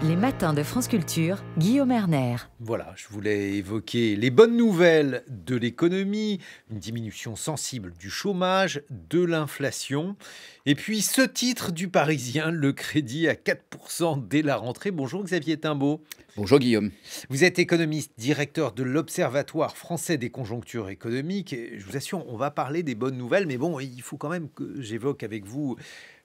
Les matins de France Culture, Guillaume Erner. Voilà, je voulais évoquer les bonnes nouvelles de l'économie, une diminution sensible du chômage, de l'inflation. Et puis ce titre du Parisien, le crédit à 4% dès la rentrée. Bonjour Xavier Timbaud. Bonjour Guillaume. Vous êtes économiste, directeur de l'Observatoire français des conjonctures économiques. Et je vous assure, on va parler des bonnes nouvelles, mais bon, il faut quand même que j'évoque avec vous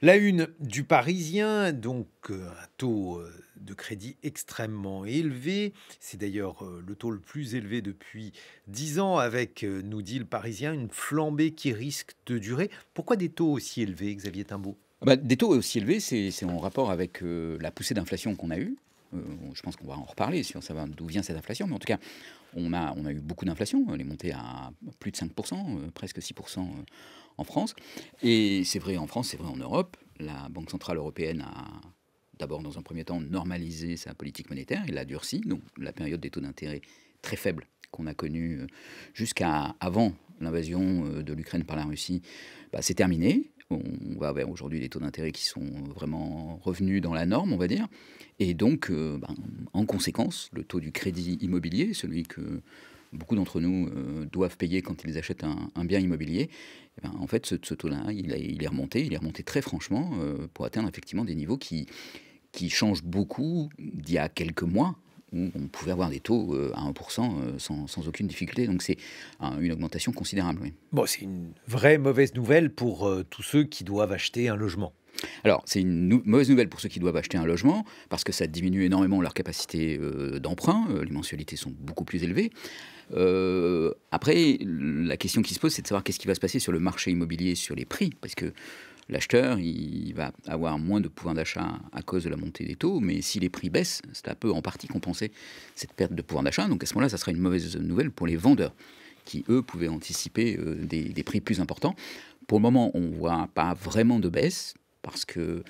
la une du Parisien, donc un taux de crédit extrêmement élevé. C'est d'ailleurs le taux le plus élevé depuis 10 ans avec, nous dit le Parisien, une flambée qui risque de durer. Pourquoi des taux aussi élevés, Xavier Timbaud ? Des taux aussi élevés, c'est en rapport avec la poussée d'inflation qu'on a eue. Je pense qu'on va en reparler sur savoir d'où vient cette inflation, mais en tout cas, on a eu beaucoup d'inflation. Elle est montée à plus de 5%, presque 6% en France. Et c'est vrai en France, c'est vrai en Europe. La Banque Centrale Européenne a d'abord, dans un premier temps, normalisé sa politique monétaire. Elle l'a durci. Donc, la période des taux d'intérêt très faibles qu'on a connue jusqu'à avant l'invasion de l'Ukraine par la Russie, c'est terminé. On va vers aujourd'hui des taux d'intérêt qui sont vraiment revenus dans la norme, on va dire. Et donc, en conséquence, le taux du crédit immobilier, celui que beaucoup d'entre nous doivent payer quand ils achètent un bien immobilier, en fait, ce taux-là, il est remonté très franchement pour atteindre effectivement des niveaux qui changent beaucoup d'il y a quelques mois, où on pouvait avoir des taux à 1% sans aucune difficulté. Donc c'est une augmentation considérable. Oui. Bon, c'est une vraie mauvaise nouvelle pour tous ceux qui doivent acheter un logement. Alors, c'est une mauvaise nouvelle pour ceux qui doivent acheter un logement, parce que ça diminue énormément leur capacité d'emprunt. Les mensualités sont beaucoup plus élevées. Après, la question qui se pose, c'est de savoir qu'est-ce qui va se passer sur le marché immobilier, sur les prix, parce que l'acheteur, il va avoir moins de pouvoir d'achat à cause de la montée des taux, mais si les prix baissent, ça peut en partie compenser cette perte de pouvoir d'achat. Donc à ce moment-là, ça sera une mauvaise nouvelle pour les vendeurs, qui, eux, pouvaient anticiper des prix plus importants. Pour le moment, on ne voit pas vraiment de baisse, parce que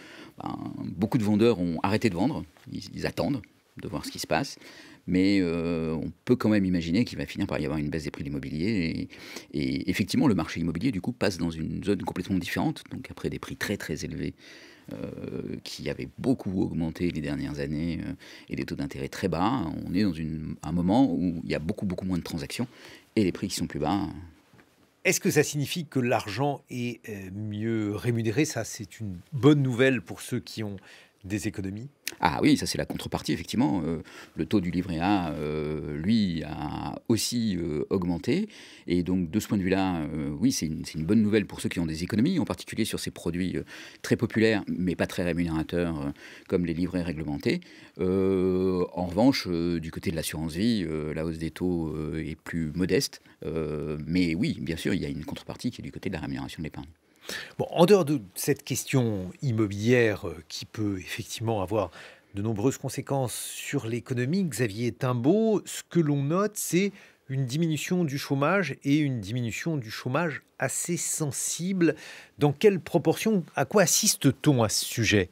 beaucoup de vendeurs ont arrêté de vendre. Ils attendent de voir ce qui se passe. Mais on peut quand même imaginer qu'il va finir par y avoir une baisse des prix de l'immobilier. Et effectivement, le marché immobilier, du coup, passe dans une zone complètement différente. Donc après des prix très très élevés qui avaient beaucoup augmenté les dernières années et des taux d'intérêt très bas, on est dans un moment où il y a beaucoup moins de transactions et les prix qui sont plus bas. Est-ce que ça signifie que l'argent est mieux rémunéré ? Ça, c'est une bonne nouvelle pour ceux qui ont des économies ? Ah oui, ça c'est la contrepartie, effectivement. Le taux du livret A, lui, a aussi augmenté. Et donc, de ce point de vue-là, oui, c'est une bonne nouvelle pour ceux qui ont des économies, en particulier sur ces produits très populaires, mais pas très rémunérateurs, comme les livrets réglementés. En revanche, du côté de l'assurance vie, la hausse des taux est plus modeste. Mais oui, bien sûr, il y a une contrepartie qui est du côté de la rémunération de l'épargne. Bon, en dehors de cette question immobilière qui peut effectivement avoir de nombreuses conséquences sur l'économie, Xavier Timbaud, ce que l'on note, c'est une diminution du chômage et une diminution du chômage assez sensible. Dans quelle proportion, à quoi assiste-t-on à ce sujet ?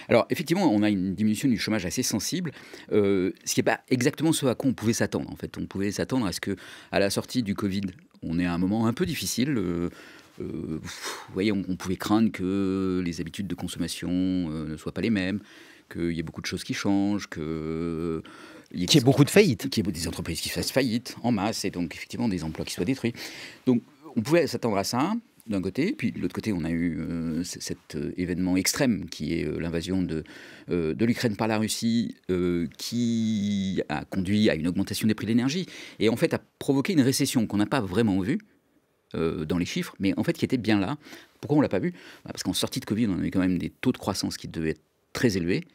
Alors, effectivement, on a une diminution du chômage assez sensible, ce qui n'est pas exactement ce à quoi on pouvait s'attendre. En fait, on pouvait s'attendre à ce qu'à la sortie du Covid, on ait un moment un peu difficile. Vous voyez, on pouvait craindre que les habitudes de consommation ne soient pas les mêmes, qu'il y ait beaucoup de choses qui changent, qu'il y ait beaucoup de faillites. Qu'il y ait des entreprises qui fassent faillite en masse, et donc effectivement des emplois qui soient détruits. Donc on pouvait s'attendre à ça, d'un côté, puis de l'autre côté, on a eu cet événement extrême qui est l'invasion de l'Ukraine par la Russie, qui a conduit à une augmentation des prix de l'énergie, et en fait a provoqué une récession qu'on n'a pas vraiment vue, dans les chiffres, mais en fait qui était bien là. Pourquoi on ne l'a pas vu ? Parce qu'en sortie de Covid, on avait quand même des taux de croissance qui devaient être très élevés,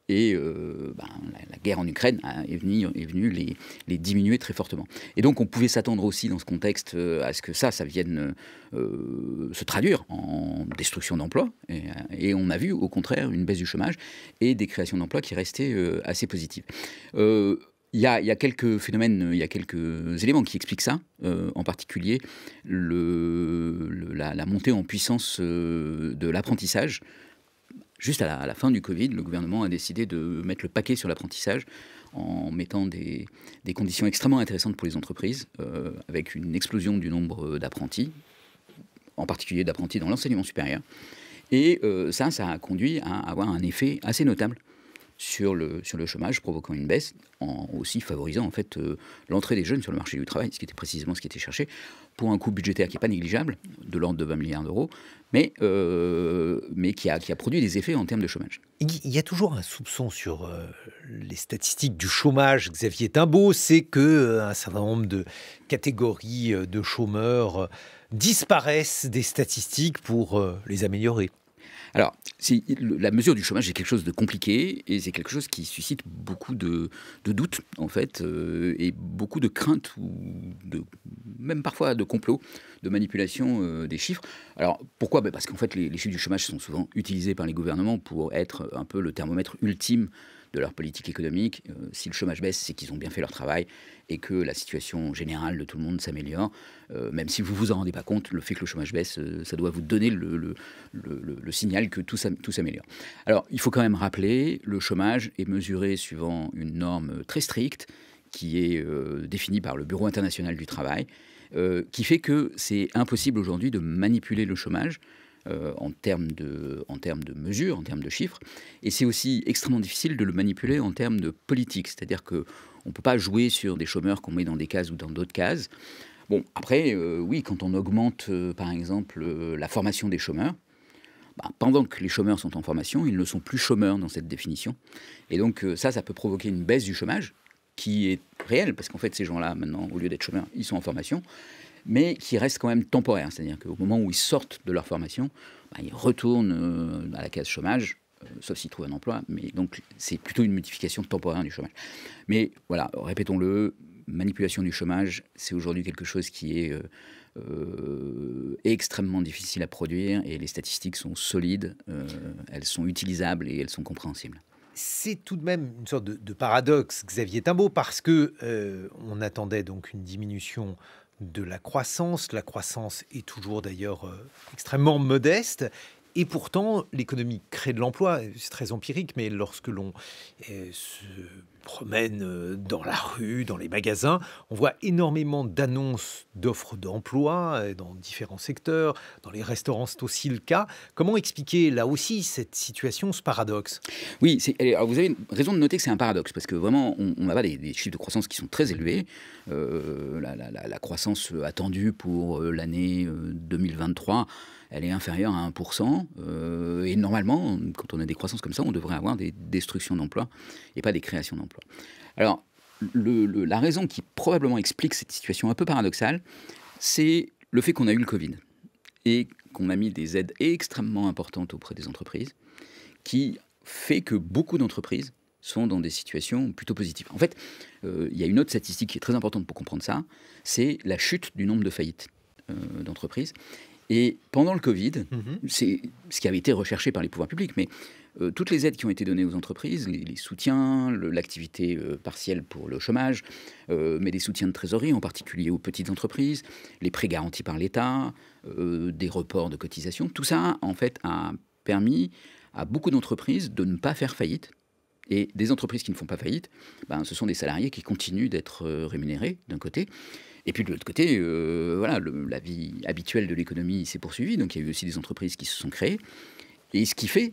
et la guerre en Ukraine est venue les diminuer très fortement. Et donc on pouvait s'attendre aussi dans ce contexte à ce que ça vienne se traduire en destruction d'emplois, et on a vu au contraire une baisse du chômage et des créations d'emplois qui restaient assez positives. Il y a quelques phénomènes, il y a quelques éléments qui expliquent ça, en particulier la montée en puissance de l'apprentissage. Juste à la fin du Covid, le gouvernement a décidé de mettre le paquet sur l'apprentissage en mettant des conditions extrêmement intéressantes pour les entreprises, avec une explosion du nombre d'apprentis, en particulier d'apprentis dans l'enseignement supérieur. Et ça a conduit à avoir un effet assez notable sur le chômage, provoquant une baisse, en aussi favorisant en fait l'entrée des jeunes sur le marché du travail, ce qui était précisément ce qui était cherché, pour un coût budgétaire qui n'est pas négligeable, de l'ordre de 20 milliards d'euros, mais qui a produit des effets en termes de chômage. Il y a toujours un soupçon sur les statistiques du chômage, Xavier Timbaud, c'est qu'un certain nombre de catégories de chômeurs disparaissent des statistiques pour les améliorer. Alors, la mesure du chômage est quelque chose de compliqué et c'est quelque chose qui suscite beaucoup de doutes, en fait, et beaucoup de craintes, ou même parfois de complots, de manipulation des chiffres. Alors, pourquoi ? Parce qu'en fait, les chiffres du chômage sont souvent utilisés par les gouvernements pour être un peu le thermomètre ultime de leur politique économique. Si le chômage baisse, c'est qu'ils ont bien fait leur travail et que la situation générale de tout le monde s'améliore. Même si vous ne vous en rendez pas compte, le fait que le chômage baisse, ça doit vous donner le signal que tout s'améliore. Alors, il faut quand même rappeler, le chômage est mesuré suivant une norme très stricte qui est définie par le Bureau international du travail, qui fait que c'est impossible aujourd'hui de manipuler le chômage en termes de mesures, en termes de chiffres. Et c'est aussi extrêmement difficile de le manipuler en termes de politique. C'est-à-dire qu'on ne peut pas jouer sur des chômeurs qu'on met dans des cases ou dans d'autres cases. Bon, après, oui, quand on augmente, par exemple, la formation des chômeurs, pendant que les chômeurs sont en formation, ils ne sont plus chômeurs dans cette définition. Et donc, ça peut provoquer une baisse du chômage qui est réelle, parce qu'en fait, ces gens-là, maintenant, au lieu d'être chômeurs, ils sont en formation, mais qui reste quand même temporaire. C'est-à-dire qu'au moment où ils sortent de leur formation, ils retournent à la case chômage, sauf s'ils trouvent un emploi. Mais donc, c'est plutôt une modification temporaire du chômage. Mais voilà, répétons-le, manipulation du chômage, c'est aujourd'hui quelque chose qui est extrêmement difficile à produire et les statistiques sont solides, elles sont utilisables et elles sont compréhensibles. C'est tout de même une sorte de paradoxe, Xavier Timbaud, parce que on attendait donc une diminution de la croissance. La croissance est toujours d'ailleurs extrêmement modeste. Et pourtant, l'économie crée de l'emploi. C'est très empirique, mais lorsque l'on se promène dans la rue, dans les magasins, on voit énormément d'annonces d'offres d'emploi dans différents secteurs. Dans les restaurants, c'est aussi le cas. Comment expliquer, là aussi, cette situation, ce paradoxe ? Oui, alors vous avez raison de noter que c'est un paradoxe, parce que vraiment, on a des chiffres de croissance qui sont très élevés. La croissance attendue pour l'année 2023, elle est inférieure à 1%. Et normalement, quand on a des croissances comme ça, on devrait avoir des destructions d'emplois et pas des créations d'emplois. Alors, la raison qui probablement explique cette situation un peu paradoxale, c'est le fait qu'on a eu le Covid et qu'on a mis des aides extrêmement importantes auprès des entreprises, qui fait que beaucoup d'entreprises sont dans des situations plutôt positives. En fait, il y a une autre statistique qui est très importante pour comprendre ça, c'est la chute du nombre de faillites d'entreprises. Et pendant le Covid, c'est ce qui avait été recherché par les pouvoirs publics, mais toutes les aides qui ont été données aux entreprises, les soutiens, l'activité partielle pour le chômage, mais des soutiens de trésorerie, en particulier aux petites entreprises, les prêts garantis par l'État, des reports de cotisations, tout ça, en fait, a permis à beaucoup d'entreprises de ne pas faire faillite. Et des entreprises qui ne font pas faillite, ce sont des salariés qui continuent d'être rémunérés, d'un côté. Et puis de l'autre côté, la vie habituelle de l'économie s'est poursuivie. Donc il y a eu aussi des entreprises qui se sont créées. Et ce qui fait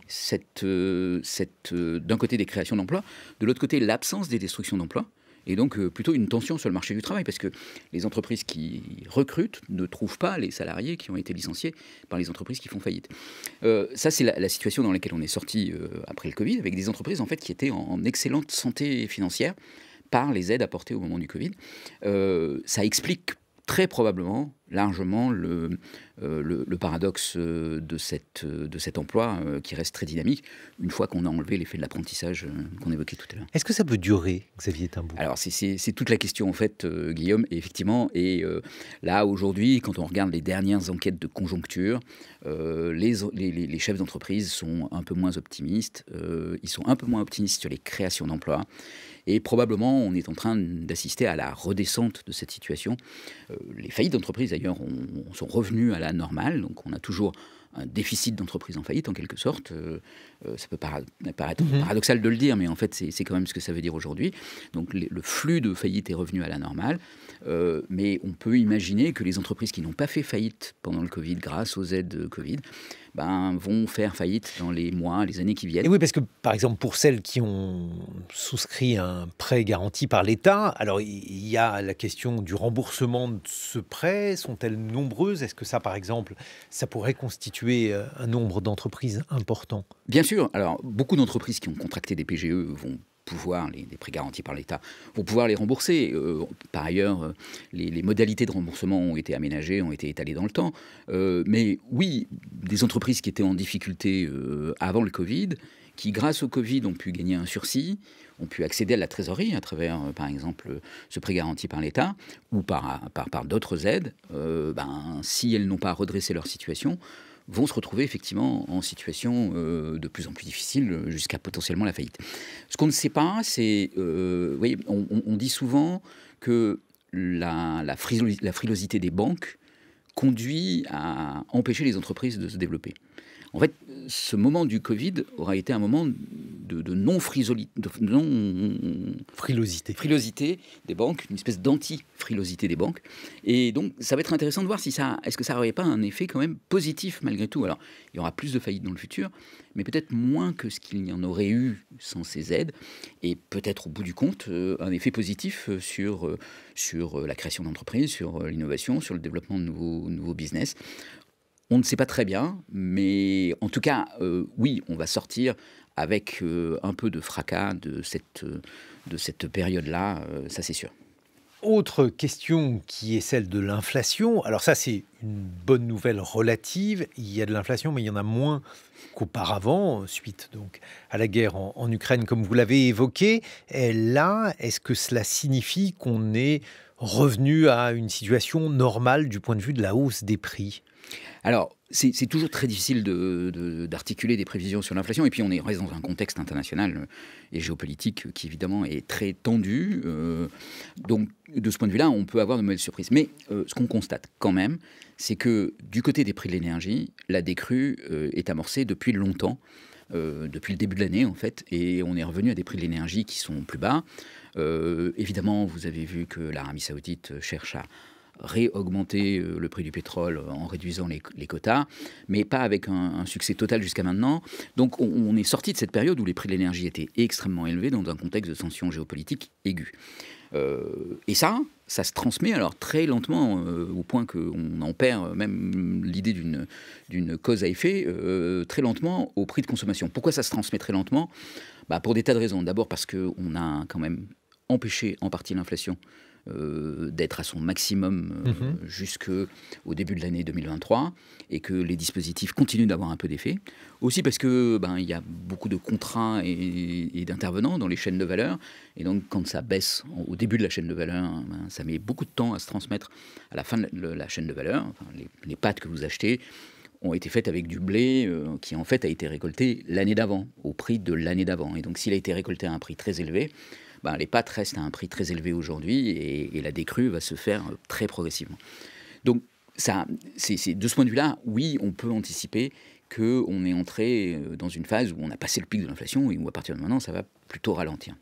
d'un côté des créations d'emplois, de l'autre côté l'absence des destructions d'emplois, et donc plutôt une tension sur le marché du travail, parce que les entreprises qui recrutent ne trouvent pas les salariés qui ont été licenciés par les entreprises qui font faillite. Ça, c'est la situation dans laquelle on est sorti après le Covid, avec des entreprises en fait qui étaient en excellente santé financière par les aides apportées au moment du Covid. Ça explique très probablement, largement, le paradoxe de cet emploi qui reste très dynamique, une fois qu'on a enlevé l'effet de l'apprentissage qu'on évoquait tout à l'heure. Est-ce que ça peut durer, Xavier Timbaud ? Alors, c'est toute la question, en fait, Guillaume, et effectivement. Et là, aujourd'hui, quand on regarde les dernières enquêtes de conjoncture, les chefs d'entreprise sont un peu moins optimistes. Ils sont un peu moins optimistes sur les créations d'emplois. Et probablement, on est en train d'assister à la redescente de cette situation. Les faillites d'entreprises, d'ailleurs, sont revenues à la normale. Donc, on a toujours un déficit d'entreprise en faillite, en quelque sorte. Ça peut paraître paradoxal de le dire, mais en fait, c'est quand même ce que ça veut dire aujourd'hui. Donc, le flux de faillite est revenu à la normale. Mais on peut imaginer que les entreprises qui n'ont pas fait faillite pendant le Covid, grâce aux aides Covid, vont faire faillite dans les mois, les années qui viennent. Et oui, parce que, par exemple, pour celles qui ont souscrit un prêt garanti par l'État, alors il y a la question du remboursement de ce prêt. Sont-elles nombreuses? Est-ce que ça, par exemple, ça pourrait constituer un nombre d'entreprises important? Bien sûr. Alors, beaucoup d'entreprises qui ont contracté des PGE vont pouvoir, des prêts garantis par l'État, vont pouvoir les rembourser. Par ailleurs, les modalités de remboursement ont été aménagées, ont été étalées dans le temps. Mais oui, des entreprises qui étaient en difficulté avant le Covid, qui, grâce au Covid, ont pu gagner un sursis, ont pu accéder à la trésorerie à travers, par exemple, ce prêt garanti par l'État ou par d'autres aides, si elles n'ont pas redressé leur situation, vont se retrouver effectivement en situation de plus en plus difficile jusqu'à potentiellement la faillite. Ce qu'on ne sait pas, c'est... vous voyez, on dit souvent que la frilosité des banques conduit à empêcher les entreprises de se développer. En fait, ce moment du Covid aura été un moment de frilosité des banques, une espèce d'anti-frilosité des banques. Et donc, ça va être intéressant de voir est-ce que ça n'aurait pas un effet quand même positif malgré tout. Alors, il y aura plus de faillites dans le futur, mais peut-être moins que ce qu'il y en aurait eu sans ces aides. Et peut-être au bout du compte, un effet positif sur la création d'entreprises, sur l'innovation, sur le développement de nouveaux business. On ne sait pas très bien, mais en tout cas, oui, on va sortir avec un peu de fracas de cette période-là, ça c'est sûr. Autre question qui est celle de l'inflation. Alors ça, c'est une bonne nouvelle relative. Il y a de l'inflation, mais il y en a moins qu'auparavant, suite donc à la guerre en Ukraine, comme vous l'avez évoqué. Et là, est-ce que cela signifie qu'on est revenu à une situation normale du point de vue de la hausse des prix ? Alors, c'est toujours très difficile d'articuler des prévisions sur l'inflation. Et puis, on reste dans un contexte international et géopolitique qui, évidemment, est très tendu. Donc, de ce point de vue-là, on peut avoir de mauvaises surprises. Mais ce qu'on constate quand même, c'est que du côté des prix de l'énergie, la décrue est amorcée depuis longtemps, depuis le début de l'année, en fait. Et on est revenu à des prix de l'énergie qui sont plus bas. Évidemment, vous avez vu que l'Arabie Saoudite cherche à réaugmenter le prix du pétrole en réduisant les quotas, mais pas avec un succès total jusqu'à maintenant. Donc on est sorti de cette période où les prix de l'énergie étaient extrêmement élevés dans un contexte de tensions géopolitiques aiguës. Et ça se transmet alors très lentement au point qu'on en perd même l'idée d'une cause à effet très lentement au prix de consommation. Pourquoi ça se transmet très lentement ? Pour des tas de raisons. D'abord parce qu'on a quand même empêché en partie l'inflation d'être à son maximum jusqu'au début de l'année 2023 et que les dispositifs continuent d'avoir un peu d'effet. Aussi parce que il y a beaucoup de contrats et d'intervenants dans les chaînes de valeur et donc quand ça baisse au début de la chaîne de valeur, ça met beaucoup de temps à se transmettre à la fin de la chaîne de valeur. Enfin, les pâtes que vous achetez ont été faites avec du blé qui en fait a été récolté l'année d'avant, au prix de l'année d'avant. Et donc s'il a été récolté à un prix très élevé, les pâtes restent à un prix très élevé aujourd'hui et la décrue va se faire très progressivement. Donc, c'est de ce point de vue-là, oui, on peut anticiper qu'on est entré dans une phase où on a passé le pic de l'inflation et où à partir de maintenant, ça va plutôt ralentir.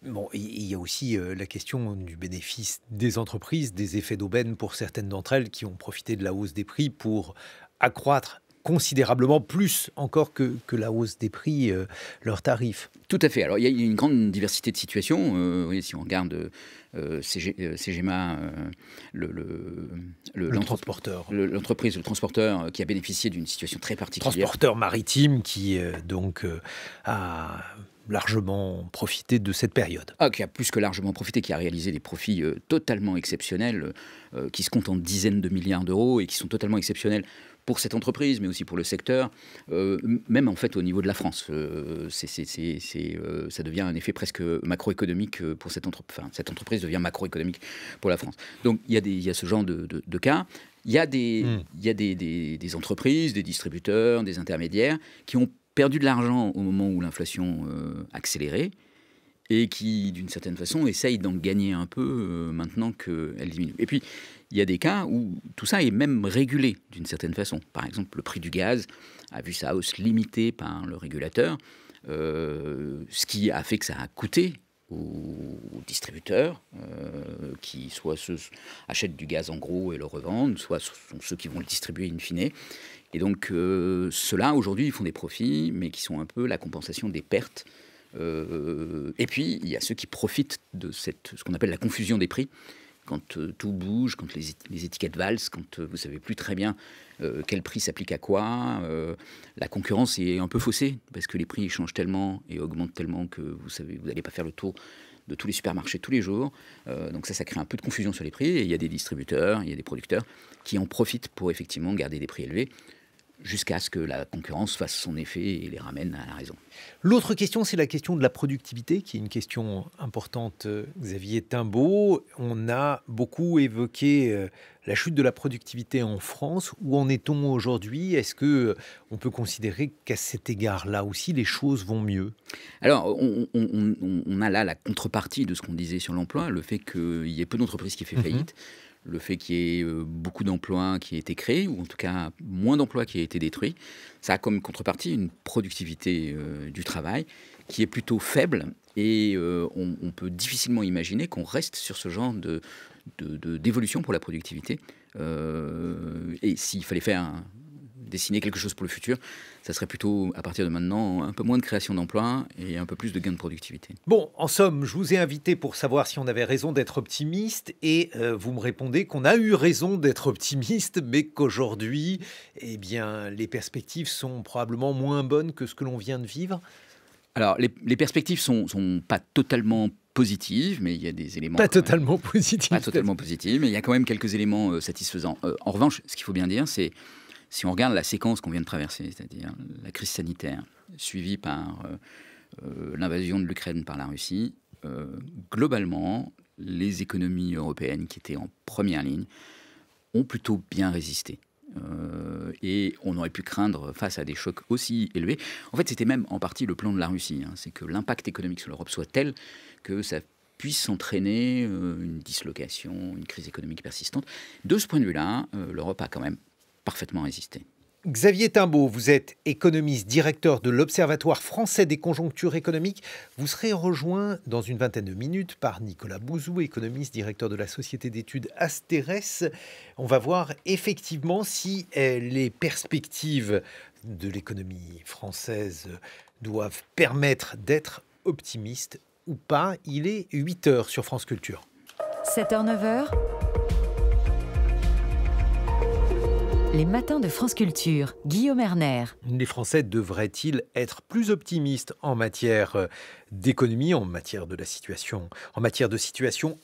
Bon, il y a aussi la question du bénéfice des entreprises, des effets d'aubaine pour certaines d'entre elles qui ont profité de la hausse des prix pour accroître considérablement plus encore que la hausse des prix, leurs tarifs. Tout à fait. Alors, il y a une grande diversité de situations. Oui, si on regarde CGMA, le transporteur. L'entreprise, le transporteur qui a bénéficié d'une situation très particulière. Transporteur maritime qui a largement profité de cette période. Qui a plus que largement profité, qui a réalisé des profits totalement exceptionnels, qui se comptent en dizaines de milliards d'euros et qui sont totalement exceptionnels pour cette entreprise, mais aussi pour le secteur, même en fait au niveau de la France. Ça devient un effet presque macroéconomique pour cette entreprise. Enfin, cette entreprise devient macroéconomique pour la France. Donc il y a ce genre de cas. Il y a des entreprises, des distributeurs, des intermédiaires qui ont perdu de l'argent au moment où l'inflation accélérait et qui, d'une certaine façon, essayent d'en gagner un peu maintenant qu'elle diminue. Et puis, il y a des cas où tout ça est même régulé d'une certaine façon. Par exemple, le prix du gaz a vu sa hausse limitée par le régulateur, ce qui a fait que ça a coûté aux distributeurs qui soit achètent du gaz en gros et le revendent, soit sont ceux qui vont le distribuer in fine. Et donc ceux-là, aujourd'hui, ils font des profits, mais qui sont un peu la compensation des pertes. Et puis, il y a ceux qui profitent de ce qu'on appelle la confusion des prix. Quand tout bouge, quand les étiquettes valsent, quand vous ne savez plus très bien quel prix s'applique à quoi, la concurrence est un peu faussée, parce que les prix changent tellement et augmentent tellement que vous n'allez pas faire le tour de tous les supermarchés tous les jours. Donc ça crée un peu de confusion sur les prix. Et il y a des distributeurs, il y a des producteurs qui en profitent pour effectivement garder des prix élevés, jusqu'à ce que la concurrence fasse son effet et les ramène à la raison. L'autre question, c'est la question de la productivité, qui est une question importante. Xavier Timbaud, on a beaucoup évoqué la chute de la productivité en France. Où en est-on aujourd'hui? Est-ce qu'on peut considérer qu'à cet égard-là aussi, les choses vont mieux? Alors, on a là la contrepartie de ce qu'on disait sur l'emploi, le fait qu'il y ait peu d'entreprises qui font faillite. Le fait qu'il y ait beaucoup d'emplois qui aient été créés, ou en tout cas moins d'emplois qui aient été détruits, ça a comme contrepartie une productivité du travail qui est plutôt faible, et on peut difficilement imaginer qu'on reste sur ce genre d'évolution pour la productivité. Et s'il fallait dessiner quelque chose pour le futur, ça serait plutôt, à partir de maintenant, un peu moins de création d'emplois et un peu plus de gains de productivité. Bon, en somme, je vous ai invité pour savoir si on avait raison d'être optimiste, et vous me répondez qu'on a eu raison d'être optimiste, mais qu'aujourd'hui, eh bien, les perspectives sont probablement moins bonnes que ce que l'on vient de vivre. Alors, les perspectives sont pas totalement positives, mais il y a des éléments... Pas totalement positifs. Pas totalement positifs, mais il y a quand même quelques éléments satisfaisants. En revanche, ce qu'il faut bien dire, c'est si on regarde la séquence qu'on vient de traverser, c'est-à-dire la crise sanitaire, suivie par l'invasion de l'Ukraine par la Russie, globalement, les économies européennes qui étaient en première ligne ont plutôt bien résisté. Et on aurait pu craindre, face à des chocs aussi élevés, en fait c'était même en partie le plan de la Russie, c'est que l'impact économique sur l'Europe soit tel que ça puisse entraîner une dislocation, une crise économique persistante. De ce point de vue-là, l'Europe a quand même parfaitement résisté. Xavier Timbaud, vous êtes économiste, directeur de l'Observatoire français des conjonctures économiques. Vous serez rejoint dans une vingtaine de minutes par Nicolas Bouzou, économiste, directeur de la société d'études Asterès. On va voir effectivement si les perspectives de l'économie française doivent permettre d'être optimiste ou pas. Il est 8h sur France Culture. 7h, 9h. Les matins de France Culture, Guillaume Erner. Les Français devraient-ils être plus optimistes en matière d'économie, en matière de situation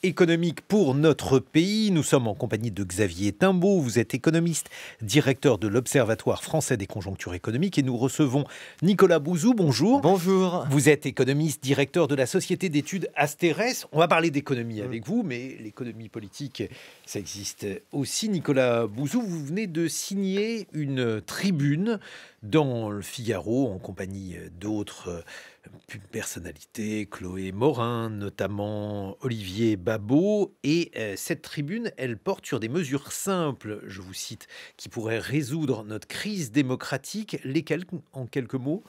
économique pour notre pays? Nous sommes en compagnie de Xavier Timbaud. Vous êtes économiste, directeur de l'Observatoire français des conjonctures économiques, et nous recevons Nicolas Bouzou. Bonjour. Bonjour. Vous êtes économiste, directeur de la société d'études Asterès. On va parler d'économie avec vous, mais l'économie politique, ça existe aussi. Nicolas Bouzou, vous venez de signer une tribune dans le Figaro en compagnie d'autres personnalités, Chloé Morin, notamment Olivier Babot. Et cette tribune, elle porte sur des mesures simples, je vous cite, qui pourraient résoudre notre crise démocratique. Lesquelles, en quelques mots?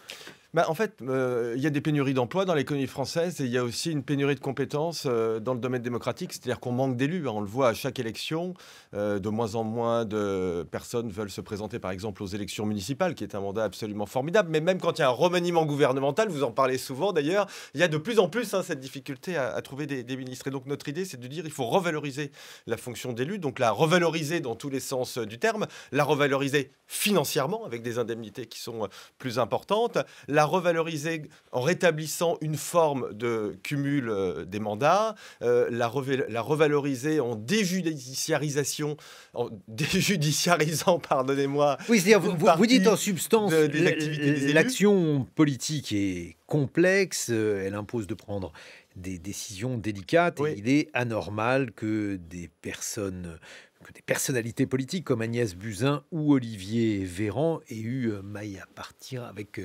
En fait, il y a des pénuries d'emplois dans l'économie française, et il y a aussi une pénurie de compétences dans le domaine démocratique, c'est-à-dire qu'on manque d'élus. On le voit à chaque élection, de moins en moins de personnes veulent se présenter par exemple aux élections municipales, qui est un mandat absolument formidable, mais même quand il y a un remaniement gouvernemental, vous en parlez souvent d'ailleurs, il y a de plus en plus cette difficulté à trouver des ministres. Et donc notre idée, c'est de dire qu'il faut revaloriser la fonction d'élu, donc la revaloriser dans tous les sens du terme, la revaloriser financièrement avec des indemnités qui sont plus importantes, la revaloriser en rétablissant une forme de cumul des mandats, la revaloriser en déjudiciarisant, pardonnez-moi. Oui, c'est-à-dire, vous dites en substance, l'action politique est complexe, elle impose de prendre des décisions délicates, oui. Et il est anormal que des personnes que des personnalités politiques comme Agnès Buzyn ou Olivier Véran aient eu maille à partir avec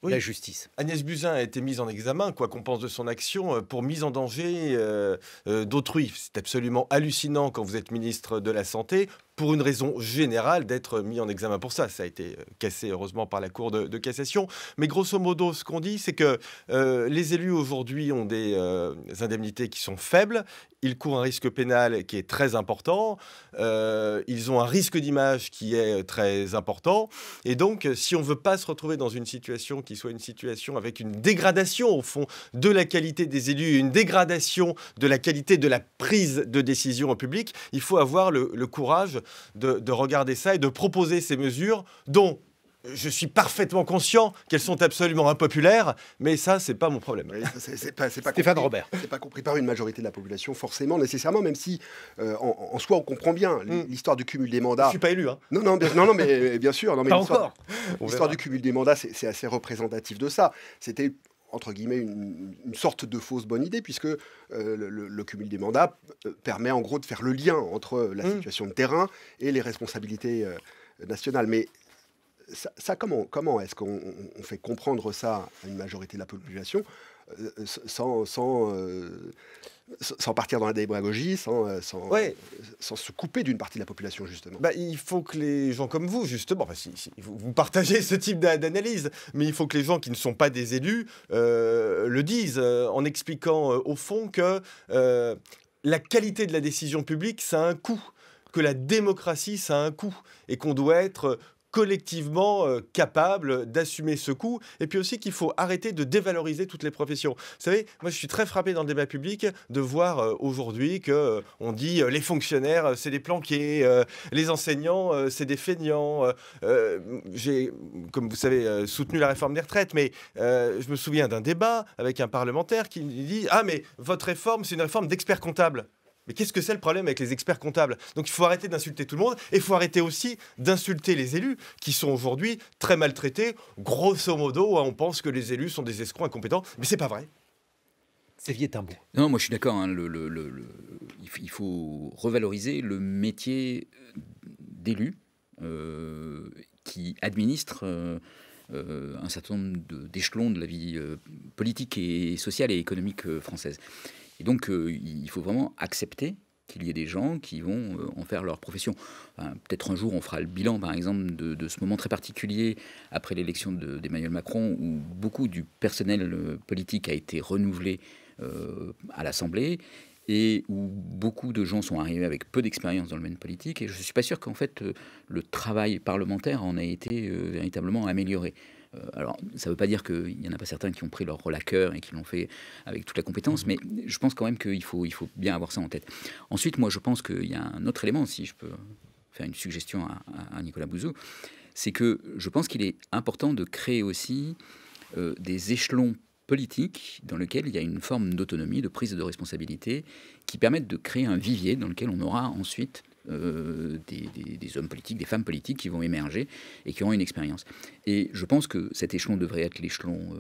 Oui. la justice. Agnès Buzyn a été mise en examen, quoi qu'on pense de son action, pour mise en danger d'autrui. C'est absolument hallucinant quand vous êtes ministre de la Santé, pour une raison générale, d'être mis en examen pour ça. Ça a été cassé, heureusement, par la Cour de cassation. Mais grosso modo, ce qu'on dit, c'est que les élus, aujourd'hui, ont des indemnités qui sont faibles. Ils courent un risque pénal qui est très important. Ils ont un risque d'image qui est très important. Et donc, si on ne veut pas se retrouver dans une situation qui soit une situation avec une dégradation, au fond, de la qualité des élus, une dégradation de la qualité de la prise de décision au public, il faut avoir le courage de regarder ça et de proposer ces mesures dont je suis parfaitement conscient qu'elles sont absolument impopulaires, mais ça, c'est pas mon problème. Oui, c'est pas Stéphane Robert. C'est pas compris par une majorité de la population, forcément, nécessairement, même si, en soi, on comprend bien l'histoire du cumul des mandats. Je suis pas élu, hein. Non, mais bien sûr. Non, mais Pas encore. L'histoire du cumul des mandats, c'est assez représentatif de ça. C'était entre guillemets une sorte de fausse bonne idée, puisque le cumul des mandats permet en gros de faire le lien entre la situation de terrain et les responsabilités nationales. Mais ça comment est-ce qu'on fait comprendre ça à une majorité de la population sans partir dans la démagogie, sans se couper d'une partie de la population, justement. Il faut que les gens comme vous, justement, vous partagez ce type d'analyse, mais il faut que les gens qui ne sont pas des élus le disent, en expliquant au fond que la qualité de la décision publique, ça a un coût, que la démocratie, ça a un coût, et qu'on doit être collectivement capable d'assumer ce coût, et puis aussi qu'il faut arrêter de dévaloriser toutes les professions. Vous savez, moi je suis très frappé dans le débat public de voir aujourd'hui qu'on dit les fonctionnaires c'est des planqués, les enseignants c'est des feignants. J'ai, comme vous savez, soutenu la réforme des retraites, mais je me souviens d'un débat avec un parlementaire qui me dit « Ah mais votre réforme c'est une réforme d'experts comptables ». Mais qu'est-ce que c'est le problème avec les experts comptables? Donc il faut arrêter d'insulter tout le monde, et il faut arrêter aussi d'insulter les élus qui sont aujourd'hui très maltraités. Grosso modo, on pense que les élus sont des escrocs incompétents, mais c'est pas vrai. Xavier Timbaud. Non, moi je suis d'accord. Hein, il faut revaloriser le métier d'élu qui administre un certain nombre d'échelons de la vie politique et sociale et économique française. Et donc, il faut vraiment accepter qu'il y ait des gens qui vont en faire leur profession. Enfin, peut-être un jour, on fera le bilan, par exemple, de ce moment très particulier après l'élection d'Emmanuel Macron, où beaucoup du personnel politique a été renouvelé à l'Assemblée, et où beaucoup de gens sont arrivés avec peu d'expérience dans le domaine politique. Et je ne suis pas sûr qu'en fait, le travail parlementaire en ait été véritablement amélioré. Alors, ça ne veut pas dire qu'il n'y en a pas certains qui ont pris leur rôle à cœur et qui l'ont fait avec toute la compétence, mais je pense quand même qu'il faut bien avoir ça en tête. Ensuite, moi, je pense qu'il y a un autre élément, si je peux faire une suggestion à Nicolas Bouzou, c'est que je pense qu'il est important de créer aussi des échelons politiques dans lesquels il y a une forme d'autonomie, de prise de responsabilité, qui permettent de créer un vivier dans lequel on aura ensuite des hommes politiques, des femmes politiques qui vont émerger et qui auront une expérience. Et je pense que cet échelon devrait être l'échelon,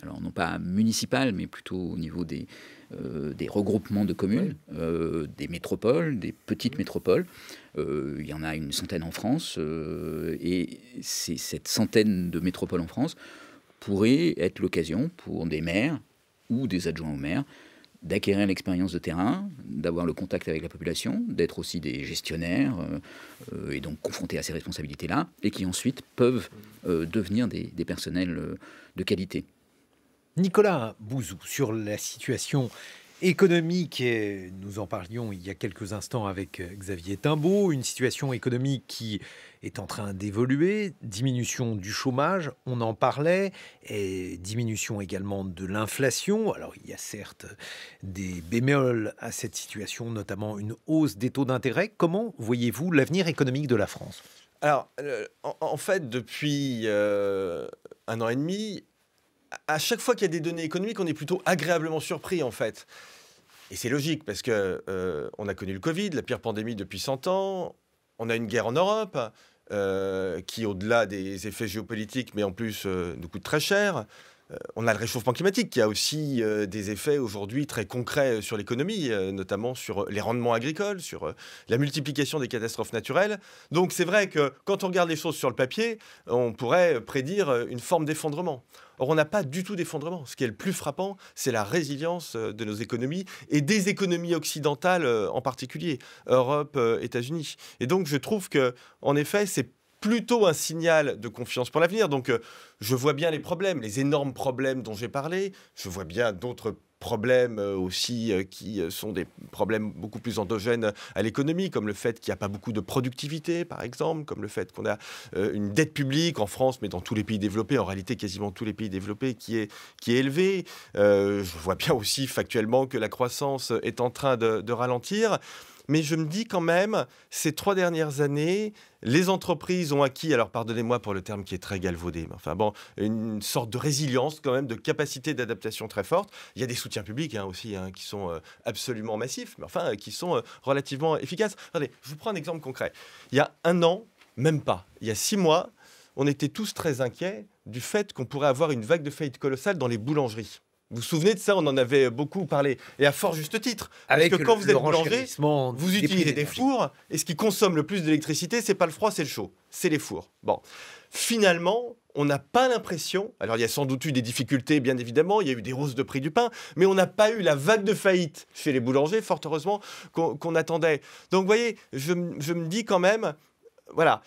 alors non pas municipal, mais plutôt au niveau des regroupements de communes, des métropoles, des petites métropoles. Il y en a une centaine en France, et cette centaine de métropoles en France pourrait être l'occasion pour des maires ou des adjoints aux maires d'acquérir l'expérience de terrain, d'avoir le contact avec la population, d'être aussi des gestionnaires et donc confrontés à ces responsabilités-là, et qui ensuite peuvent devenir des personnels de qualité. Nicolas Bouzou, sur la situation économique, et nous en parlions il y a quelques instants avec Xavier Timbaud, une situation économique qui est en train d'évoluer, diminution du chômage, on en parlait, et diminution également de l'inflation. Alors il y a certes des bémols à cette situation, notamment une hausse des taux d'intérêt. Comment voyez-vous l'avenir économique de la France? Alors, en fait, depuis 1 an et demi, à chaque fois qu'il y a des données économiques, on est plutôt agréablement surpris, en fait. Et c'est logique, parce que on a connu le Covid, la pire pandémie depuis 100 ans. On a une guerre en Europe qui, au-delà des effets géopolitiques, mais en plus, nous coûte très cher. on a le réchauffement climatique qui a aussi des effets aujourd'hui très concrets sur l'économie, notamment sur les rendements agricoles, sur la multiplication des catastrophes naturelles. Donc c'est vrai que quand on regarde les choses sur le papier, on pourrait prédire une forme d'effondrement. Or, on n'a pas du tout d'effondrement. Ce qui est le plus frappant, c'est la résilience de nos économies et des économies occidentales en particulier, Europe, États-Unis. Et donc je trouve qu'en effet, c'est plutôt un signal de confiance pour l'avenir. Donc, je vois bien les problèmes, les énormes problèmes dont j'ai parlé. Je vois bien d'autres problèmes aussi qui sont des problèmes beaucoup plus endogènes à l'économie, comme le fait qu'il n'y a pas beaucoup de productivité, par exemple, comme le fait qu'on a une dette publique en France, mais dans tous les pays développés, en réalité quasiment tous les pays développés, qui est élevée. Je vois bien aussi factuellement que la croissance est en train de ralentir. Mais je me dis quand même, ces 3 dernières années, les entreprises ont acquis, alors pardonnez-moi pour le terme qui est très galvaudé, mais enfin bon, une sorte de résilience quand même, de capacité d'adaptation très forte. Il y a des soutiens publics aussi qui sont absolument massifs, mais enfin qui sont relativement efficaces. Regardez, je vous prends un exemple concret. Il y a 1 an, même pas, il y a 6 mois, on était tous très inquiets du fait qu'on pourrait avoir une vague de faillite colossale dans les boulangeries. Vous vous souvenez de ça? On en avait beaucoup parlé, et à fort juste titre. Parce que quand vous êtes boulanger, vous utilisez des fours, et ce qui consomme le plus d'électricité, c'est pas le froid, c'est le chaud. C'est les fours. Bon. Finalement, on n'a pas l'impression, alors il y a sans doute eu des difficultés, bien évidemment, il y a eu des hausses de prix du pain, mais on n'a pas eu la vague de faillite chez les boulangers, fort heureusement, qu'on attendait. Donc vous voyez, je me dis quand même... Voilà,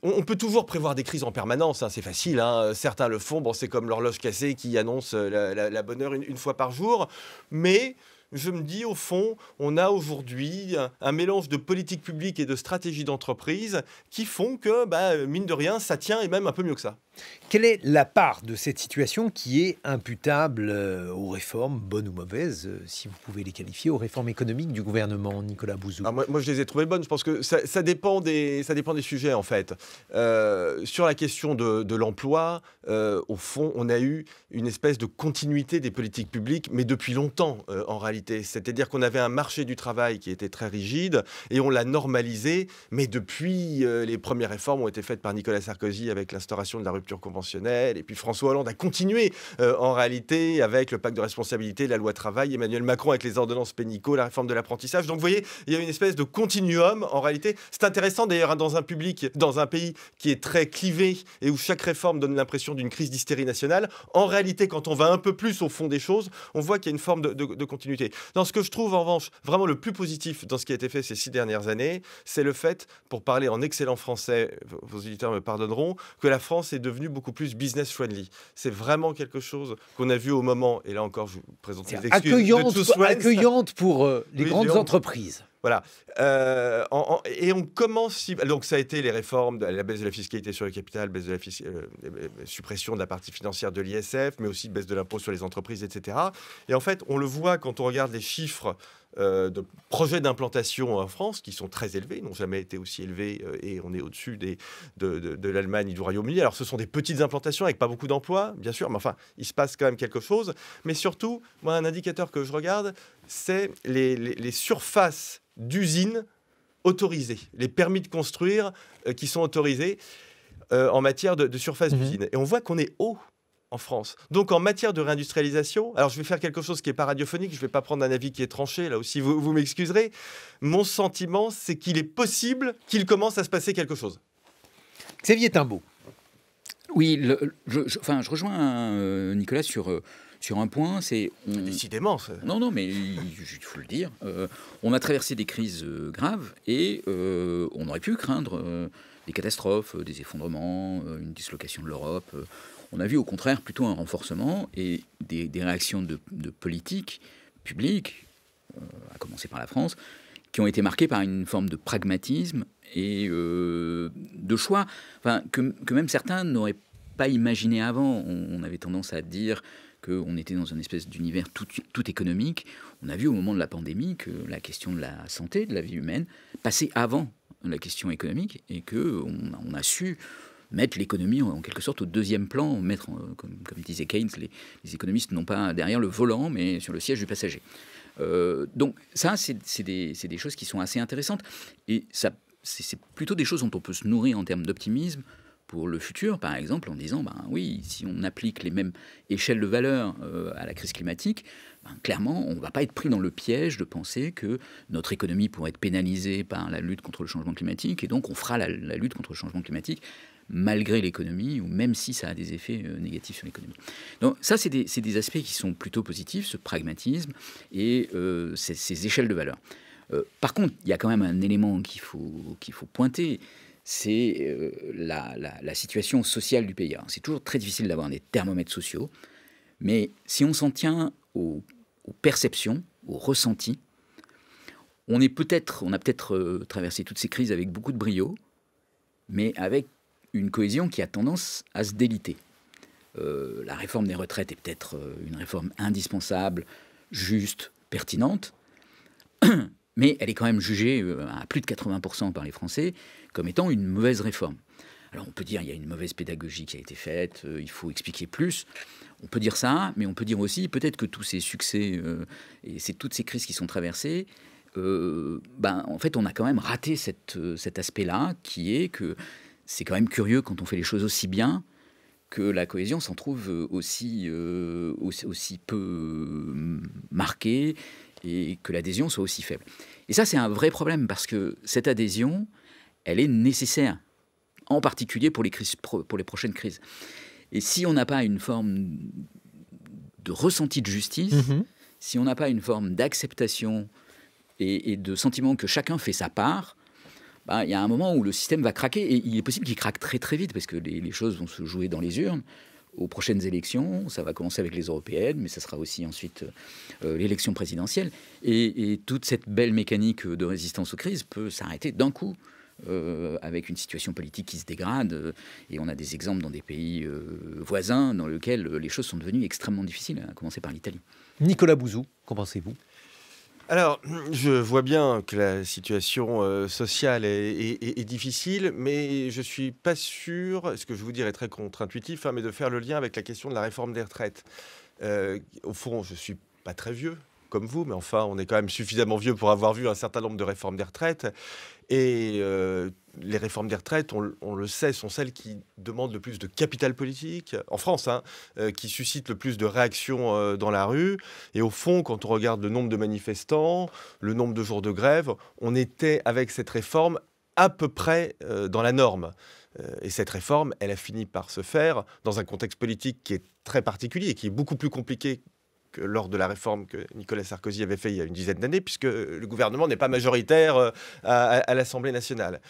on peut toujours prévoir des crises en permanence, c'est facile, certains le font, bon, c'est comme l'horloge cassée qui annonce la bonne heure une fois par jour, mais je me dis au fond, on a aujourd'hui un mélange de politique publique et de stratégie d'entreprise qui font que, mine de rien, ça tient et même un peu mieux que ça. Quelle est la part de cette situation qui est imputable aux réformes, bonnes ou mauvaises, si vous pouvez les qualifier, aux réformes économiques du gouvernement, Nicolas Bouzou? Moi, je les ai trouvées bonnes. Je pense que ça dépend des sujets, en fait. Sur la question de l'emploi, au fond, on a eu une espèce de continuité des politiques publiques, mais depuis longtemps, en réalité. C'est-à-dire qu'on avait un marché du travail qui était très rigide et on l'a normalisé, mais depuis, les premières réformes ont été faites par Nicolas Sarkozy avec l'instauration de la rupture conventionnelle, et puis François Hollande a continué en réalité avec le pacte de responsabilité, la loi travail, Emmanuel Macron avec les ordonnances pénicaux, la réforme de l'apprentissage. Donc vous voyez, il y a une espèce de continuum en réalité. C'est intéressant d'ailleurs dans un pays qui est très clivé et où chaque réforme donne l'impression d'une crise d'hystérie nationale. En réalité, quand on va un peu plus au fond des choses, on voit qu'il y a une forme de continuité. Dans ce que je trouve en revanche vraiment le plus positif dans ce qui a été fait ces 6 dernières années, c'est le fait, pour parler en excellent français, vos auditeurs me pardonneront, que la France est devenue beaucoup plus business friendly. C'est vraiment quelque chose qu'on a vu au moment, et là encore je vous présente les excuses accueillante pour les grandes entreprises. Voilà. Et on commence... Donc ça a été les réformes, la baisse de la fiscalité sur le capital, baisse de la suppression de la partie financière de l'ISF, mais aussi baisse de l'impôt sur les entreprises, etc. Et en fait, on le voit quand on regarde les chiffres de projets d'implantation en France, qui sont très élevés, n'ont jamais été aussi élevés, et on est au-dessus de l'Allemagne et du Royaume-Uni. Alors ce sont des petites implantations avec pas beaucoup d'emplois, bien sûr, mais enfin, il se passe quand même quelque chose. Mais surtout, moi, un indicateur que je regarde, c'est les surfaces d'usines autorisées, les permis de construire qui sont autorisés en matière de surface d'usine. Et on voit qu'on est haut en France. Donc en matière de réindustrialisation, alors je vais faire quelque chose qui n'est pas radiophonique, je ne vais pas prendre un avis qui est tranché, là aussi vous m'excuserez, mon sentiment c'est qu'il est possible qu'il commence à se passer quelque chose. Xavier Timbaud. Oui, je rejoins Nicolas sur un point, c'est... Décidément. Non, mais il faut le dire. On a traversé des crises graves et on aurait pu craindre des catastrophes, des effondrements, une dislocation de l'Europe. On a vu au contraire plutôt un renforcement et des réactions de politique publique, à commencer par la France, qui ont été marquées par une forme de pragmatisme et de choix que même certains n'auraient pas imaginé avant. On avait tendance à dire qu'on était dans une espèce d'univers tout économique. On a vu au moment de la pandémie que la question de la santé, de la vie humaine, passait avant la question économique et qu'on a su mettre l'économie en quelque sorte au deuxième plan, comme disait Keynes, les économistes non pas derrière le volant, mais sur le siège du passager. Donc ça, c'est des choses qui sont assez intéressantes. Et ça, c'est plutôt des choses dont on peut se nourrir en termes d'optimisme pour le futur, par exemple, en disant, oui, si on applique les mêmes échelles de valeur à la crise climatique, clairement, on ne va pas être pris dans le piège de penser que notre économie pourrait être pénalisée par la lutte contre le changement climatique, et donc on fera la lutte contre le changement climatique malgré l'économie, ou même si ça a des effets négatifs sur l'économie. Donc ça, c'est des aspects qui sont plutôt positifs, ce pragmatisme et ces échelles de valeur. Par contre, il y a quand même un élément qu'il faut pointer, c'est la situation sociale du pays. Alors, c'est toujours très difficile d'avoir des thermomètres sociaux, mais si on s'en tient aux perceptions, aux ressentis, on a peut-être traversé toutes ces crises avec beaucoup de brio, mais avec une cohésion qui a tendance à se déliter. La réforme des retraites est peut-être une réforme indispensable, juste, pertinente, mais elle est quand même jugée à plus de 80% par les Français comme étant une mauvaise réforme. Alors on peut dire qu'il y a une mauvaise pédagogie qui a été faite, il faut expliquer plus. On peut dire ça, mais on peut dire aussi peut-être que tous ces succès et toutes ces crises qui sont traversées, en fait on a quand même raté cet aspect-là, qui est que c'est quand même curieux quand on fait les choses aussi bien que la cohésion s'en trouve aussi peu marquée et que l'adhésion soit aussi faible. Et ça, c'est un vrai problème parce que cette adhésion, elle est nécessaire, en particulier pour les prochaines crises. Et si on n'a pas une forme de ressenti de justice, si on n'a pas une forme d'acceptation et de sentiment que chacun fait sa part, il y a un moment où le système va craquer, et il est possible qu'il craque très très vite, parce que les choses vont se jouer dans les urnes. Aux prochaines élections, ça va commencer avec les européennes, mais ça sera aussi ensuite l'élection présidentielle. Et toute cette belle mécanique de résistance aux crises peut s'arrêter d'un coup, avec une situation politique qui se dégrade. Et on a des exemples dans des pays voisins dans lesquels les choses sont devenues extrêmement difficiles, à commencer par l'Italie. Nicolas Bouzou, qu'en pensez-vous ? Alors, je vois bien que la situation sociale est difficile, mais je ne suis pas sûr, ce que je vous dire est très contre-intuitif, mais de faire le lien avec la question de la réforme des retraites. Au fond, je ne suis pas très vieux, comme vous, mais enfin, on est quand même suffisamment vieux pour avoir vu un certain nombre de réformes des retraites. Et les réformes des retraites, on le sait, sont celles qui demandent le plus de capital politique, en France, qui suscitent le plus de réactions dans la rue. Et au fond, quand on regarde le nombre de manifestants, le nombre de jours de grève, on était, avec cette réforme, à peu près dans la norme. Et cette réforme, elle a fini par se faire dans un contexte politique qui est très particulier, qui est beaucoup plus compliqué que lors de la réforme que Nicolas Sarkozy avait fait il y a une dizaine d'années, puisque le gouvernement n'est pas majoritaire à l'Assemblée nationale.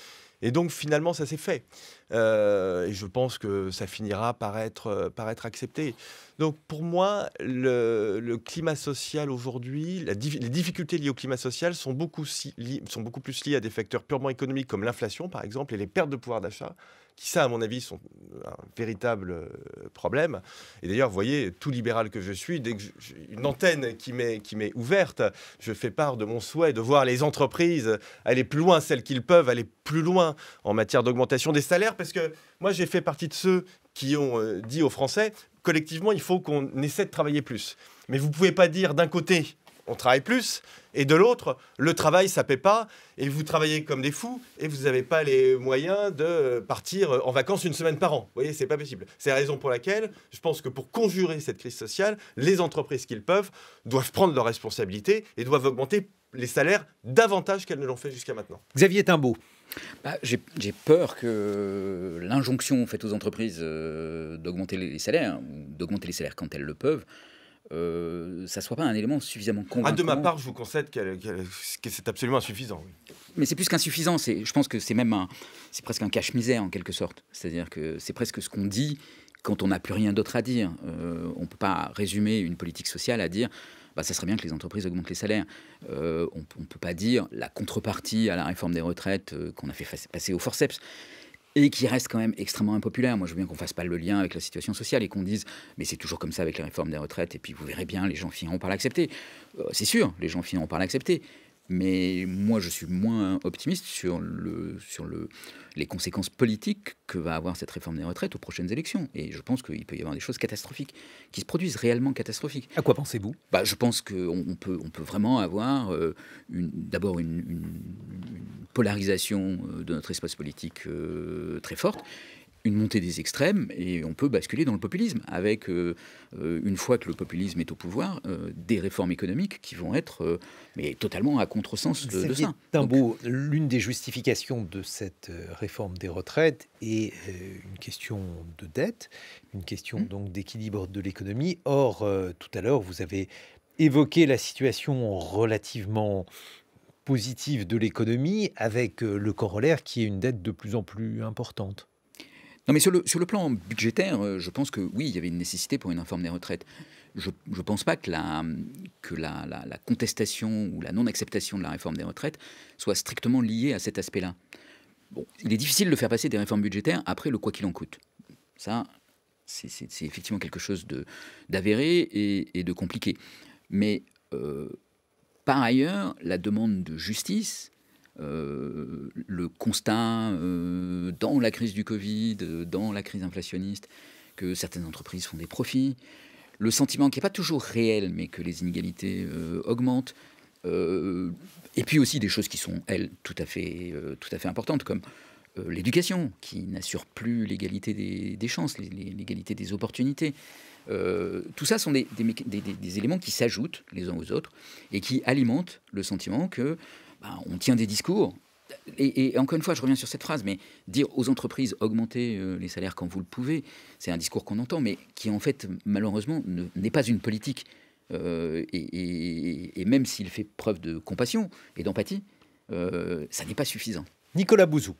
Et donc, finalement, ça s'est fait. Et je pense que ça finira par être accepté. Donc, pour moi, le climat social aujourd'hui, les difficultés liées au climat social sont beaucoup plus liées à des facteurs purement économiques, comme l'inflation, par exemple, et les pertes de pouvoir d'achat, qui, ça, à mon avis, sont un véritable problème. Et d'ailleurs, vous voyez, tout libéral que je suis, dès que une antenne qui m'est ouverte, je fais part de mon souhait de voir les entreprises aller plus loin, celles qu'ils peuvent aller plus loin en matière d'augmentation des salaires, parce que moi, j'ai fait partie de ceux qui ont dit aux Français, collectivement, il faut qu'on essaie de travailler plus. Mais vous ne pouvez pas dire d'un côté, on travaille plus, et de l'autre, le travail, ça ne paie pas, et vous travaillez comme des fous, et vous n'avez pas les moyens de partir en vacances une semaine par an. Vous voyez, c'est pas possible. C'est la raison pour laquelle je pense que pour conjurer cette crise sociale, les entreprises qu'ils peuvent doivent prendre leurs responsabilités et doivent augmenter les salaires davantage qu'elles ne l'ont fait jusqu'à maintenant. Xavier Timbaud. J'ai peur que l'injonction faite aux entreprises d'augmenter les salaires, ou d'augmenter les salaires quand elles le peuvent, ça ne soit pas un élément suffisamment convaincant. De ma part, je vous concède que c'est absolument insuffisant. Oui. Mais c'est plus qu'insuffisant. Je pense que c'est presque un cache-misère en quelque sorte. C'est-à-dire que c'est presque ce qu'on dit quand on n'a plus rien d'autre à dire. On ne peut pas résumer une politique sociale à dire ça serait bien que les entreprises augmentent les salaires. On ne peut pas dire la contrepartie à la réforme des retraites qu'on a fait passer au forceps, et qui reste quand même extrêmement impopulaire. Moi, je veux bien qu'on ne fasse pas le lien avec la situation sociale et qu'on dise « mais c'est toujours comme ça avec la réforme des retraites, et puis vous verrez bien, les gens finiront par l'accepter ». C'est sûr, les gens finiront par l'accepter. Mais moi, je suis moins optimiste sur les conséquences politiques que va avoir cette réforme des retraites aux prochaines élections. Et je pense qu'il peut y avoir des choses catastrophiques, qui se produisent réellement catastrophiques. À quoi pensez-vous ? Je pense qu'on peut vraiment avoir d'abord une polarisation de notre espace politique très forte, une montée des extrêmes et on peut basculer dans le populisme avec, une fois que le populisme est au pouvoir, des réformes économiques qui vont être mais totalement à contresens de ça. Timbaud, l'une des justifications de cette réforme des retraites est une question de dette, une question donc d'équilibre de l'économie. Or, tout à l'heure, vous avez évoqué la situation relativement positive de l'économie avec le corollaire qui est une dette de plus en plus importante. Non, mais sur le plan budgétaire, je pense que oui, il y avait une nécessité pour une réforme des retraites. Je ne pense pas que la contestation ou la non-acceptation de la réforme des retraites soit strictement liée à cet aspect-là. Bon, il est difficile de faire passer des réformes budgétaires après le quoi qu'il en coûte. Ça, c'est effectivement quelque chose d'avéré et de compliqué. Mais par ailleurs, la demande de justice, le constat dans la crise du Covid, dans la crise inflationniste, que certaines entreprises font des profits, le sentiment qui n'est pas toujours réel, mais que les inégalités augmentent, et puis aussi des choses qui sont, elles, tout à fait importantes, comme l'éducation, qui n'assure plus l'égalité des chances, l'égalité des opportunités. Tout ça sont des éléments qui s'ajoutent les uns aux autres et qui alimentent le sentiment que on tient des discours. Et encore une fois, je reviens sur cette phrase, mais dire aux entreprises augmentez les salaires quand vous le pouvez, c'est un discours qu'on entend, mais qui en fait, malheureusement, n'est pas une politique. Et même s'il fait preuve de compassion et d'empathie, ça n'est pas suffisant. Nicolas Bouzou.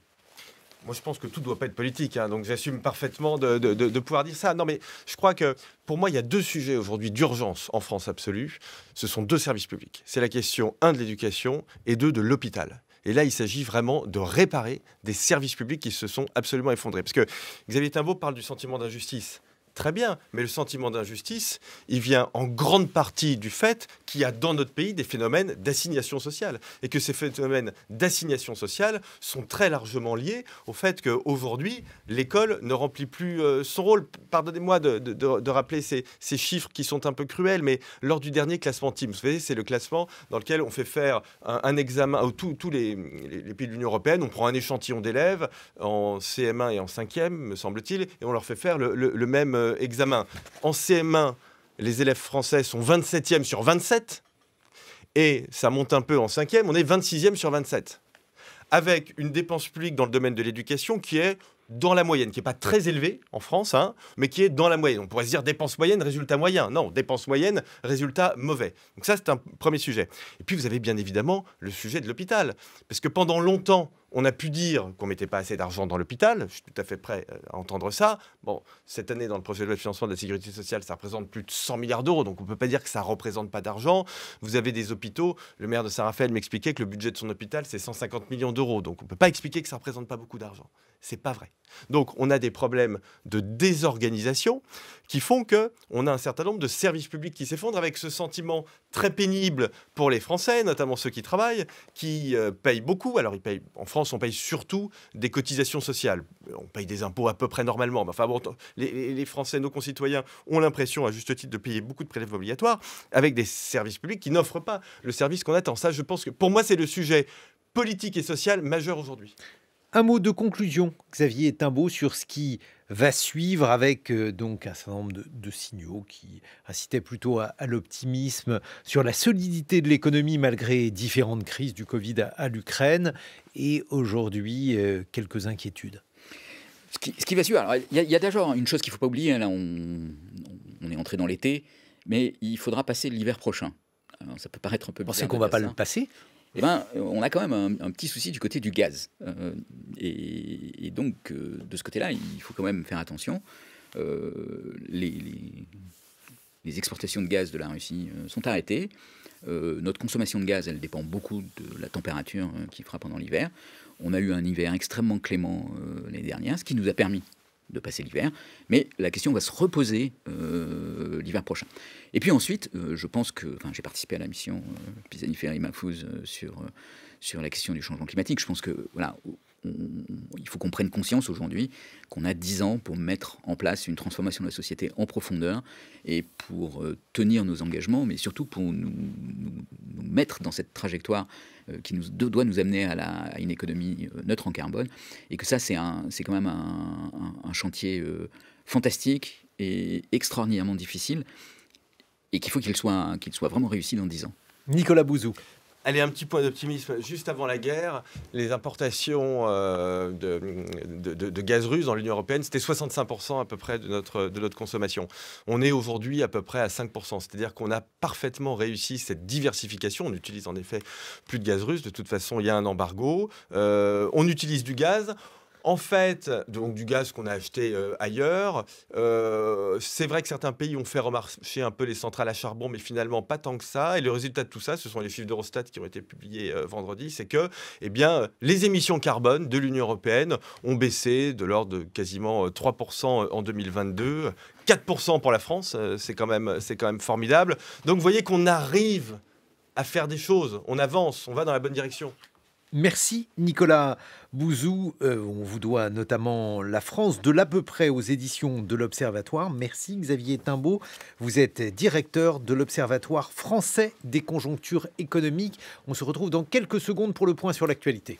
Moi, je pense que tout ne doit pas être politique, hein, donc j'assume parfaitement de pouvoir dire ça. Non, mais je crois que pour moi, il y a deux sujets aujourd'hui d'urgence en France absolue. Ce sont deux services publics. C'est la question, un, de l'éducation et deux, de l'hôpital. Et là, il s'agit vraiment de réparer des services publics qui se sont absolument effondrés. Parce que Xavier Timbaud parle du sentiment d'injustice. Très bien, mais le sentiment d'injustice, il vient en grande partie du fait qu'il y a dans notre pays des phénomènes d'assignation sociale. Et que ces phénomènes d'assignation sociale sont très largement liés au fait qu'aujourd'hui, l'école ne remplit plus son rôle. Pardonnez-moi de rappeler ces chiffres qui sont un peu cruels, mais lors du dernier classement TIMSS, vous savez, c'est le classement dans lequel on fait faire un examen à tous les pays de l'Union européenne. On prend un échantillon d'élèves en CM1 et en 5e, me semble-t-il, et on leur fait faire le même examen. En CM1, les élèves français sont 27e sur 27 et ça monte un peu en 5e, on est 26e sur 27. Avec une dépense publique dans le domaine de l'éducation qui est dans la moyenne, qui n'est pas très élevée en France, hein, mais qui est dans la moyenne. On pourrait se dire dépense moyenne, résultat moyen. Non, dépense moyenne, résultat mauvais. Donc ça, c'est un premier sujet. Et puis, vous avez bien évidemment le sujet de l'hôpital. Parce que pendant longtemps, on a pu dire qu'on ne mettait pas assez d'argent dans l'hôpital. Je suis tout à fait prêt à entendre ça. Bon, cette année, dans le projet de loi de financement de la sécurité sociale, ça représente plus de 100 milliards d'euros. Donc, on ne peut pas dire que ça ne représente pas d'argent. Vous avez des hôpitaux. Le maire de Saint-Raphaël m'expliquait que le budget de son hôpital, c'est 150 millions d'euros. Donc, on ne peut pas expliquer que ça ne représente pas beaucoup d'argent. C'est pas vrai. Donc, on a des problèmes de désorganisation qui font qu'on a un certain nombre de services publics qui s'effondrent avec ce sentiment très pénible pour les Français, notamment ceux qui travaillent, qui payent beaucoup. Alors, ils payent, en France, on paye surtout des cotisations sociales. On paye des impôts à peu près normalement. Mais enfin, bon, les Français, nos concitoyens, ont l'impression, à juste titre, de payer beaucoup de prélèvements obligatoires avec des services publics qui n'offrent pas le service qu'on attend. Ça, je pense que, pour moi, c'est le sujet politique et social majeur aujourd'hui. Un mot de conclusion, Xavier Timbaud, sur ce qui va suivre avec donc un certain nombre de signaux qui incitaient plutôt à l'optimisme sur la solidité de l'économie malgré différentes crises du Covid à l'Ukraine et aujourd'hui quelques inquiétudes. Ce qui va suivre, alors il y a d'abord une chose qu'il ne faut pas oublier, hein, là on est entré dans l'été, mais il faudra passer l'hiver prochain. Alors, ça peut paraître un peu bizarre. Vous pensez qu'on ne va pas le passer ? Eh ben, on a quand même un petit souci du côté du gaz. Et donc, de ce côté-là, il faut quand même faire attention. Les exportations de gaz de la Russie sont arrêtées. Notre consommation de gaz, elle dépend beaucoup de la température qu'il fera pendant l'hiver. On a eu un hiver extrêmement clément l'année dernière, ce qui nous a permis de passer l'hiver, mais la question va se reposer l'hiver prochain. Et puis ensuite, je pense que, j'ai participé à la mission Pisani-Ferry-Mahfouz sur la question du changement climatique. Je pense que voilà, il faut qu'on prenne conscience aujourd'hui qu'on a 10 ans pour mettre en place une transformation de la société en profondeur et pour tenir nos engagements, mais surtout pour nous mettre dans cette trajectoire qui doit nous amener à une économie neutre en carbone. Et que ça, c'est quand même un chantier fantastique et extraordinairement difficile, et qu'il faut qu'il soit vraiment réussi dans 10 ans. Nicolas Bouzou. Allez, un petit point d'optimisme. Juste avant la guerre, les importations de gaz russe dans l'Union européenne, c'était 65% à peu près de notre consommation. On est aujourd'hui à peu près à 5%. C'est-à-dire qu'on a parfaitement réussi cette diversification. On utilise en effet plus de gaz russe. De toute façon, il y a un embargo. On utilise du gaz. En fait, donc du gaz qu'on a acheté ailleurs, c'est vrai que certains pays ont fait remarcher un peu les centrales à charbon, mais finalement pas tant que ça. Et le résultat de tout ça, ce sont les chiffres d'Eurostat qui ont été publiés vendredi, c'est que les émissions carbone de l'Union européenne ont baissé de l'ordre de quasiment 3% en 2022, 4% pour la France, c'est quand même formidable. Donc vous voyez qu'on arrive à faire des choses, on avance, on va dans la bonne direction. Merci Nicolas Bouzou. On vous doit notamment La France de l'à peu près aux éditions de l'Observatoire. Merci Xavier Timbaud. Vous êtes directeur de l'Observatoire français des conjonctures économiques. On se retrouve dans quelques secondes pour le point sur l'actualité.